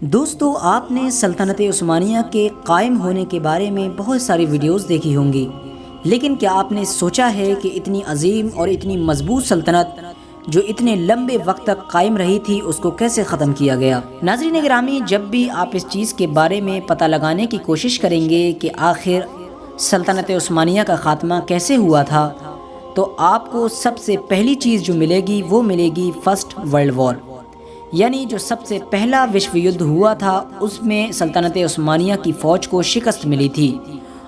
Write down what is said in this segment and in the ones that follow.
دوستو، آپ نے سلطنت عثمانیہ کے قائم ہونے کے بارے میں بہت ساری ویڈیوز دیکھی ہوں گی، لیکن کیا آپ نے سوچا ہے کہ اتنی عظیم اور اتنی مضبوط سلطنت جو اتنے لمبے وقت تک قائم رہی تھی اس کو کیسے ختم کیا گیا؟ ناظرین گرامی، جب بھی آپ اس چیز کے بارے میں پتہ لگانے کی کوشش کریں گے کہ آخر سلطنت عثمانیہ کا خاتمہ کیسے ہوا تھا، تو آپ کو سب سے پہلی چیز جو ملے گی وہ ملے گی فرسٹ ورلڈ وار، یعنی جو سب سے پہلا وشو یدھ ہوا تھا اس میں سلطنت عثمانیہ کی فوج کو شکست ملی تھی،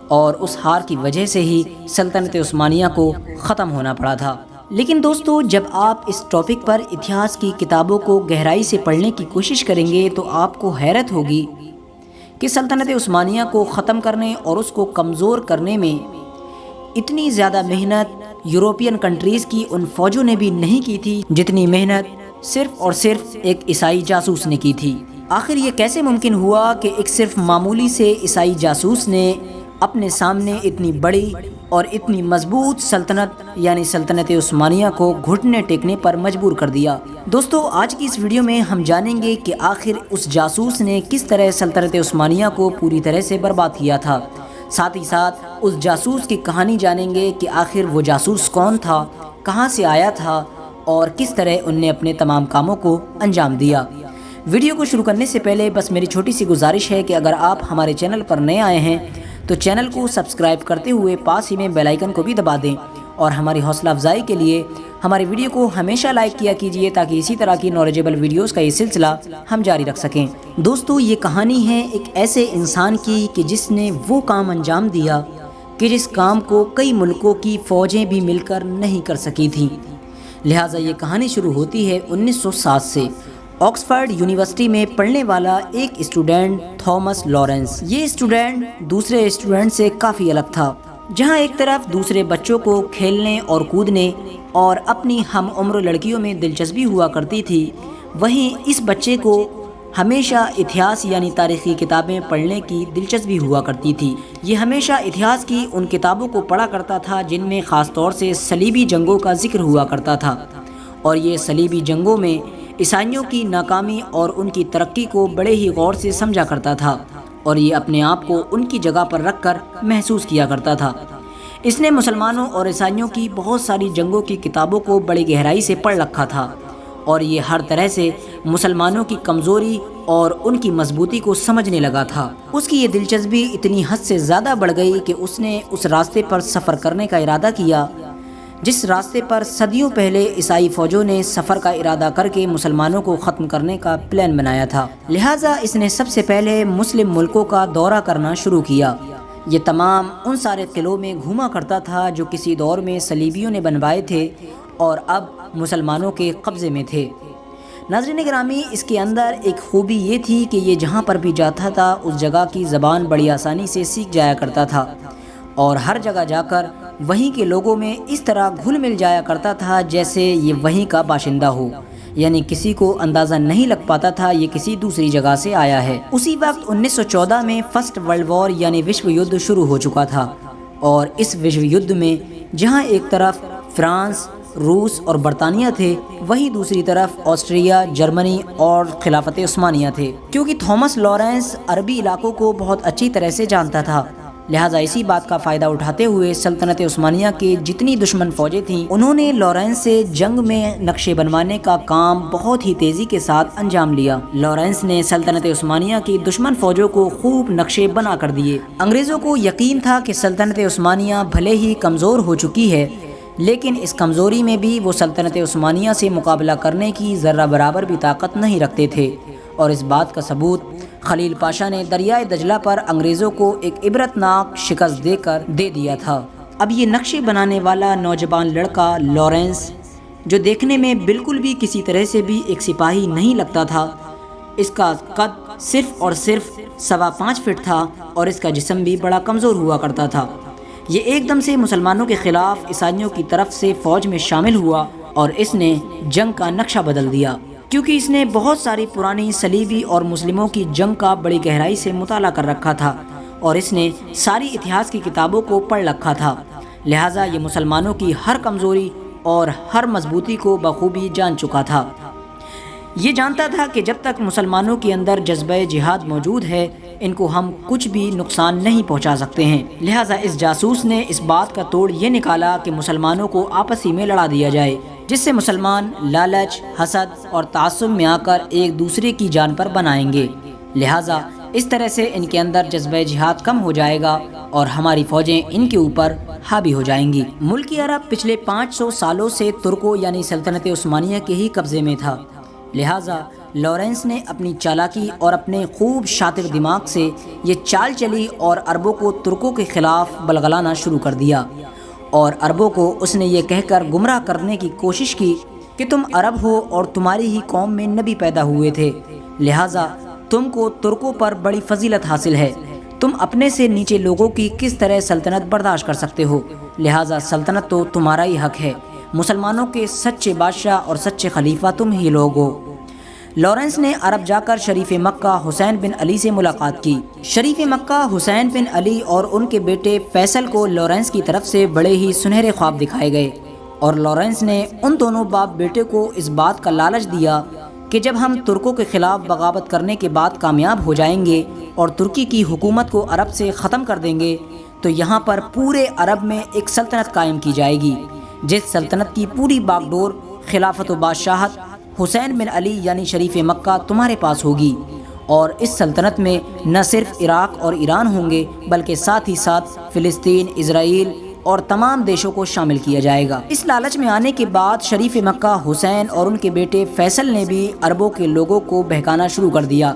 اور اس ہار کی وجہ سے ہی سلطنت عثمانیہ کو ختم ہونا پڑا تھا۔ لیکن دوستو، جب آپ اس ٹاپک پر اتہاس کی کتابوں کو گہرائی سے پڑھنے کی کوشش کریں گے تو آپ کو حیرت ہوگی کہ سلطنت عثمانیہ کو ختم کرنے اور اس کو کمزور کرنے میں اتنی زیادہ محنت یورپین کنٹریز کی ان فوجوں نے بھی نہیں کی تھی جتنی محنت صرف اور صرف ایک عیسائی جاسوس نے کی تھی۔ آخر یہ کیسے ممکن ہوا کہ ایک صرف معمولی سے عیسائی جاسوس نے اپنے سامنے اتنی بڑی اور اتنی مضبوط سلطنت یعنی سلطنت عثمانیہ کو گھٹنے ٹیکنے پر مجبور کر دیا؟ دوستو، آج کی اس ویڈیو میں ہم جانیں گے کہ آخر اس جاسوس نے کس طرح سلطنت عثمانیہ کو پوری طرح سے برباد کیا تھا۔ ساتھ ہی ساتھ اس جاسوس کی کہانی جانیں گے کہ آخر وہ جاسوس کون تھا، کہاں سے آیا تھا اور کس طرح ان نے اپنے تمام کاموں کو انجام دیا۔ ویڈیو کو شروع کرنے سے پہلے بس میری چھوٹی سی گزارش ہے کہ اگر آپ ہمارے چینل پر نئے آئے ہیں تو چینل کو سبسکرائب کرتے ہوئے پاس ہی میں بیل آئیکن کو بھی دبا دیں، اور ہماری حوصلہ افزائی کے لیے ہماری ویڈیو کو ہمیشہ لائک کیا کیجیے تاکہ اسی طرح کی نالجیبل ویڈیوز کا یہ سلسلہ ہم جاری رکھ سکیں۔ دوستو، یہ کہانی ہے ایک ایسے انسان کی کہ جس نے وہ کام انجام دیا کہ جس کام کو کئی ملکوں کی فوجیں بھی مل کر نہیں کر سکی تھیں۔ لہٰذا یہ کہانی شروع ہوتی ہے 1907 سے۔ آکسفورڈ یونیورسٹی میں پڑھنے والا ایک اسٹوڈنٹ تھامس لارنس، یہ اسٹوڈنٹ دوسرے اسٹوڈنٹ سے کافی الگ تھا۔ جہاں ایک طرف دوسرے بچوں کو کھیلنے اور کودنے اور اپنی ہم عمر لڑکیوں میں دلچسپی ہوا کرتی تھی، وہیں اس بچے کو ہمیشہ اتہاس یعنی تاریخی کتابیں پڑھنے کی دلچسپی ہوا کرتی تھی۔ یہ ہمیشہ اتہاس کی ان کتابوں کو پڑھا کرتا تھا جن میں خاص طور سے صلیبی جنگوں کا ذکر ہوا کرتا تھا، اور یہ صلیبی جنگوں میں عیسائیوں کی ناکامی اور ان کی ترقی کو بڑے ہی غور سے سمجھا کرتا تھا، اور یہ اپنے آپ کو ان کی جگہ پر رکھ کر محسوس کیا کرتا تھا۔ اس نے مسلمانوں اور عیسائیوں کی بہت ساری جنگوں کی کتابوں کو بڑی گہرائی سے پڑھ رکھا تھا، اور یہ ہر طرح سے مسلمانوں کی کمزوری اور ان کی مضبوطی کو سمجھنے لگا تھا۔ اس کی یہ دلچسپی اتنی حد سے زیادہ بڑھ گئی کہ اس نے اس راستے پر سفر کرنے کا ارادہ کیا جس راستے پر صدیوں پہلے عیسائی فوجوں نے سفر کا ارادہ کر کے مسلمانوں کو ختم کرنے کا پلان بنایا تھا۔ لہٰذا اس نے سب سے پہلے مسلم ملکوں کا دورہ کرنا شروع کیا۔ یہ تمام ان سارے قلعوں میں گھوما کرتا تھا جو کسی دور میں صلیبیوں نے بنوائے تھے اور اب مسلمانوں کے قبضے میں تھے۔ ناظرین گرامی، اس کے اندر ایک خوبی یہ تھی کہ یہ جہاں پر بھی جاتا تھا اس جگہ کی زبان بڑی آسانی سے سیکھ جایا کرتا تھا، اور ہر جگہ جا کر وہیں کے لوگوں میں اس طرح گھل مل جایا کرتا تھا جیسے یہ وہیں کا باشندہ ہو، یعنی کسی کو اندازہ نہیں لگ پاتا تھا یہ کسی دوسری جگہ سے آیا ہے۔ اسی وقت 1914 میں فرسٹ ورلڈ وار یعنی وشو یدھ شروع ہو چکا تھا، اور اس وشو یدھ میں جہاں ایک طرف فرانس، روس اور برطانیہ تھے، وہیں دوسری طرف آسٹریا، جرمنی اور خلافت عثمانیہ تھے۔ کیونکہ تھامس لارنس عربی علاقوں کو بہت اچھی طرح سے جانتا تھا، لہٰذا اسی بات کا فائدہ اٹھاتے ہوئے سلطنت عثمانیہ کی جتنی دشمن فوجیں تھیں انہوں نے لارنس سے جنگ میں نقشے بنوانے کا کام بہت ہی تیزی کے ساتھ انجام لیا۔ لارنس نے سلطنت عثمانیہ کی دشمن فوجوں کو خوب نقشے بنا کر دیے۔ انگریزوں کو یقین تھا کہ سلطنت عثمانیہ بھلے ہی کمزور ہو چکی ہے، لیکن اس کمزوری میں بھی وہ سلطنت عثمانیہ سے مقابلہ کرنے کی ذرہ برابر بھی طاقت نہیں رکھتے تھے، اور اس بات کا ثبوت خلیل پاشا نے دریائے دجلہ پر انگریزوں کو ایک عبرتناک شکست دے کر دے دیا تھا۔ اب یہ نقشے بنانے والا نوجوان لڑکا لارنس، جو دیکھنے میں بالکل بھی کسی طرح سے بھی ایک سپاہی نہیں لگتا تھا، اس کا قد صرف اور صرف 5.25 فٹ تھا، اور اس کا جسم بھی بڑا کمزور ہوا کرتا تھا۔ یہ ایک دم سے مسلمانوں کے خلاف عیسائیوں کی طرف سے فوج میں شامل ہوا، اور اس نے جنگ کا نقشہ بدل دیا، کیونکہ اس نے بہت ساری پرانی صلیبی اور مسلموں کی جنگ کا بڑی گہرائی سے مطالعہ کر رکھا تھا، اور اس نے ساری اتہاس کی کتابوں کو پڑھ رکھا تھا۔ لہٰذا یہ مسلمانوں کی ہر کمزوری اور ہر مضبوطی کو بخوبی جان چکا تھا۔ یہ جانتا تھا کہ جب تک مسلمانوں کے اندر جذبہ جہاد موجود ہے ان کو ہم کچھ بھی نقصان نہیں پہنچا سکتے ہیں، لہٰذا اس جاسوس نے اس بات کا توڑ یہ نکالا کہ مسلمانوں کو آپس ہی میں لڑا دیا جائے، جس سے مسلمان لالچ، حسد اور تعصب میں آ کر ایک دوسرے کی جان پر بنائیں گے، لہٰذا اس طرح سے ان کے اندر جذبہ جہاد کم ہو جائے گا اور ہماری فوجیں ان کے اوپر حاوی ہو جائیں گی۔ ملک عرب پچھلے 500 سالوں سے ترکوں یعنی سلطنت عثمانیہ کے ہی قبضے میں تھا، لہٰذا لارنس نے اپنی چالاکی اور اپنے خوب شاطر دماغ سے یہ چال چلی اور عربوں کو ترکوں کے خلاف بلغلانا شروع کر دیا، اور عربوں کو اس نے یہ کہہ کر گمراہ کرنے کی کوشش کی کہ تم عرب ہو اور تمہاری ہی قوم میں نبی پیدا ہوئے تھے، لہٰذا تم کو ترکوں پر بڑی فضیلت حاصل ہے، تم اپنے سے نیچے لوگوں کی کس طرح سلطنت برداشت کر سکتے ہو، لہٰذا سلطنت تو تمہارا ہی حق ہے، مسلمانوں کے سچے بادشاہ اور سچے خلیفہ تم ہی لوگ ہو۔ لارنس نے عرب جا کر شریف مکہ حسین بن علی سے ملاقات کی۔ شریف مکہ حسین بن علی اور ان کے بیٹے فیصل کو لارنس کی طرف سے بڑے ہی سنہرے خواب دکھائے گئے، اور لارنس نے ان دونوں باپ بیٹے کو اس بات کا لالچ دیا کہ جب ہم ترکوں کے خلاف بغاوت کرنے کے بعد کامیاب ہو جائیں گے اور ترکی کی حکومت کو عرب سے ختم کر دیں گے تو یہاں پر پورے عرب میں ایک سلطنت قائم کی جائے گی، جس سلطنت کی پوری باغ ڈور، خلافت و بادشاہت حسین بن علی یعنی شریف مکہ تمہارے پاس ہوگی، اور اس سلطنت میں نہ صرف عراق اور ایران ہوں گے بلکہ ساتھ ہی ساتھ فلسطین، اسرائیل اور تمام دیشوں کو شامل کیا جائے گا۔ اس لالچ میں آنے کے بعد شریف مکہ حسین اور ان کے بیٹے فیصل نے بھی عربوں کے لوگوں کو بہکانا شروع کر دیا۔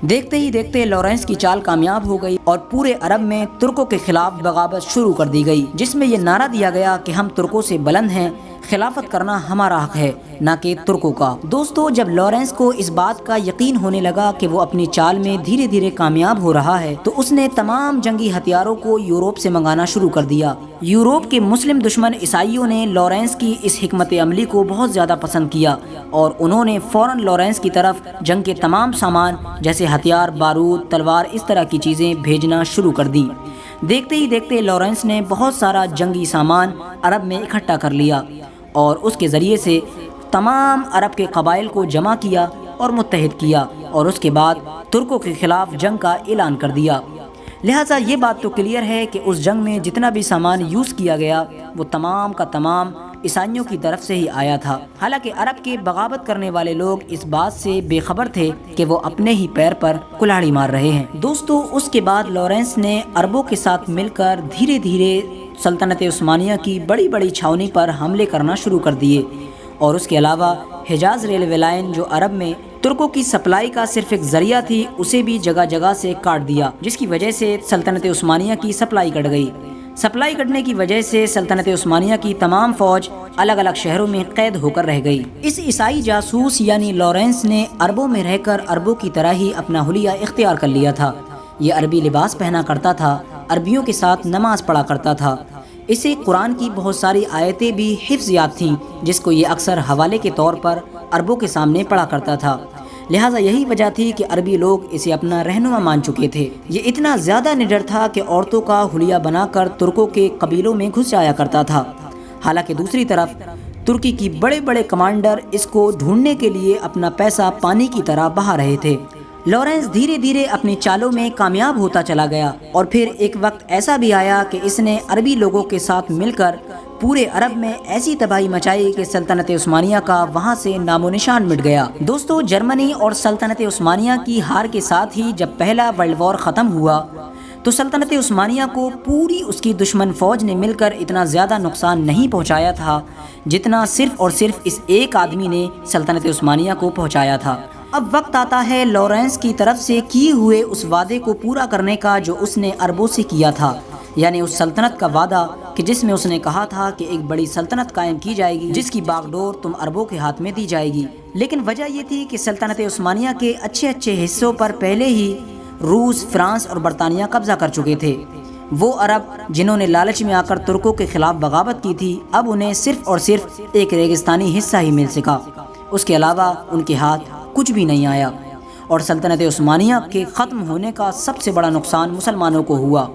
دیکھتے ہی دیکھتے لارنس کی چال کامیاب ہو گئی اور پورے عرب میں ترکوں کے خلاف بغاوت شروع کر دی گئی، جس میں یہ نعرہ دیا گیا کہ ہم ترکوں سے بلند ہیں، خلافت کرنا ہمارا حق ہے نہ کہ ترکوں کا۔ دوستو، جب لارنس کو اس بات کا یقین ہونے لگا کہ وہ اپنی چال میں دھیرے دھیرے کامیاب ہو رہا ہے تو اس نے تمام جنگی ہتھیاروں کو یورپ سے منگانا شروع کر دیا۔ یورپ کے مسلم دشمن عیسائیوں نے لارنس کی اس حکمت عملی کو بہت زیادہ پسند کیا اور انہوں نے فوراً لارنس کی طرف جنگ کے تمام سامان جیسے ہتھیار، بارود، تلوار، اس طرح کی چیزیں بھیجنا شروع کر دیں۔ دیکھتے ہی دیکھتے لارنس نے بہت سارا جنگی سامان عرب میں اکٹھا کر لیا اور اس کے ذریعے سے تمام عرب کے قبائل کو جمع کیا اور متحد کیا، اور اس کے بعد ترکوں کے خلاف جنگ کا اعلان کر دیا۔ لہٰذا یہ بات تو کلیئر ہے کہ اس جنگ میں جتنا بھی سامان یوز کیا گیا وہ تمام کا تمام عیسائیوں کی طرف سے ہی آیا تھا، حالانکہ عرب کے بغاوت کرنے والے لوگ اس بات سے بے خبر تھے کہ وہ اپنے ہی پیر پر کلہاڑی مار رہے ہیں۔ دوستو، اس کے بعد لارنس نے عربوں کے ساتھ مل کر دھیرے دھیرے سلطنت عثمانیہ کی بڑی بڑی چھاونی پر حملے کرنا شروع کر دیے، اور اس کے علاوہ حجاز ریلوے لائن جو عرب میں ترکوں کی سپلائی کا صرف ایک ذریعہ تھی اسے بھی جگہ جگہ سے کاٹ دیا، جس کی وجہ سے سلطنت عثمانیہ کی سپلائی کٹ گئی۔ سپلائی کٹنے کی وجہ سے سلطنت عثمانیہ کی تمام فوج الگ الگ شہروں میں قید ہو کر رہ گئی۔ اس عیسائی جاسوس یعنی لارنس نے عربوں میں رہ کر عربوں کی طرح ہی اپنا حلیہ اختیار کر لیا تھا۔ یہ عربی لباس پہنا کرتا تھا، عربیوں کے ساتھ نماز پڑھا کرتا تھا، اسے قرآن کی بہت ساری آیتیں بھی حفظ یاد تھیں جس کو یہ اکثر حوالے کے طور پر عربوں کے سامنے پڑھا کرتا تھا، لہٰذا یہی وجہ تھی کہ عربی لوگ اسے اپنا رہنما مان چکے تھے۔ یہ اتنا زیادہ نڈر تھا کہ عورتوں کا حلیہ بنا کر ترکوں کے قبیلوں میں گھس جایا کرتا تھا، حالانکہ دوسری طرف ترکی کی بڑے بڑے کمانڈر اس کو ڈھونڈنے کے لیے اپنا پیسہ پانی کی طرح بہا رہے تھے۔ لارنس دھیرے دھیرے اپنی چالوں میں کامیاب ہوتا چلا گیا، اور پھر ایک وقت ایسا بھی آیا کہ اس نے عربی لوگوں کے ساتھ مل کر پورے عرب میں ایسی تباہی مچائی کہ سلطنت عثمانیہ کا وہاں سے نام و نشان مٹ گیا۔ دوستو، جرمنی اور سلطنت عثمانیہ کی ہار کے ساتھ ہی جب پہلا ورلڈ وار ختم ہوا تو سلطنت عثمانیہ کو پوری اس کی دشمن فوج نے مل کر اتنا زیادہ نقصان نہیں پہنچایا تھا جتنا صرف اور صرف اس ایک آدمی نے سلطنت عثمانیہ کو پہنچایا تھا۔ اب وقت آتا ہے لارنس کی طرف سے کیے ہوئے اس وعدے کو پورا کرنے کا جو اس نے عربوں سے کیا تھا، یعنی اس سلطنت کا وعدہ کہ جس میں اس نے کہا تھا کہ ایک بڑی سلطنت قائم کی جائے گی جس کی باغ ڈور تم عربوں کے ہاتھ میں دی جائے گی۔ لیکن وجہ یہ تھی کہ سلطنت عثمانیہ کے اچھے اچھے حصوں پر پہلے ہی روس، فرانس اور برطانیہ قبضہ کر چکے تھے۔ وہ عرب جنہوں نے لالچ میں آ کر ترکوں کے خلاف بغاوت کی تھی اب انہیں صرف اور صرف ایک ریگستانی حصہ ہی مل سکا، اس کے علاوہ ان کے ہاتھ کچھ بھی نہیں آیا، اور سلطنت عثمانیہ کے ختم ہونے کا سب سے بڑا نقصان مسلمانوں کو ہوا۔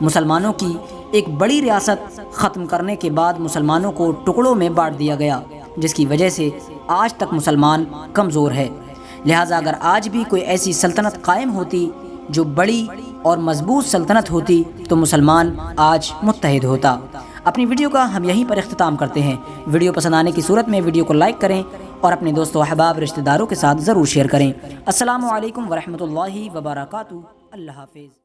مسلمانوں کی ایک بڑی ریاست ختم کرنے کے بعد مسلمانوں کو ٹکڑوں میں بانٹ دیا گیا، جس کی وجہ سے آج تک مسلمان کمزور ہے۔ لہٰذا اگر آج بھی کوئی ایسی سلطنت قائم ہوتی جو بڑی اور مضبوط سلطنت ہوتی تو مسلمان آج متحد ہوتا۔ اپنی ویڈیو کا ہم یہیں پر اختتام کرتے ہیں۔ ویڈیو پسند آنے کی صورت میں ویڈیو کو لائک کریں اور اپنے دوستوں احباب رشتہ داروں کے ساتھ ضرور شیئر کریں۔ السلام علیکم ورحمۃ اللہ وبرکاتہ۔ اللہ حافظ۔